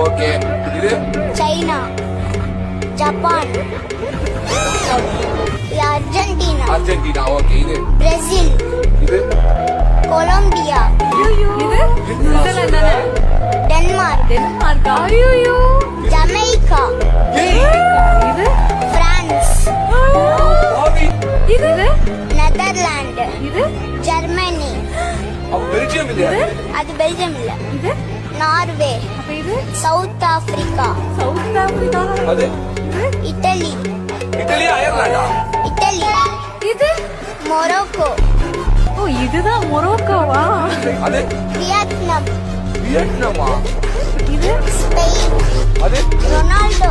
Okay. இது China, Japan, Argentina, Argentina. Okay. இது Brazil, இது கொலம்பியா, இது சுவிட்சர்லாந்து தானே? டென்மார்க், டென்மார்க்கா? ஐயோ. ஜமைக்கா, இது பிரான்ஸ், பாவி. இது நெதர்லாந்து, இது ஜெர்மனி, அப்ப பெல்ஜியம் இல்லையா? அது பெல்ஜியம் இல்ல, இது நார்வே, அப்ப இது சவுத் ஆப்பிரிக்கா, சவுத் ஆப்பிரிக்கா. அது இட்டலி, இத்தாலியா, அயர்லாண்டா? இட்டலி, இது மொரோக்கோ, ஓ இதுதான் மொரோக்கோவா? அது வியட்நாம், வியட்நாமா? இது ஸ்பெயின், அது ரொனால்டோ,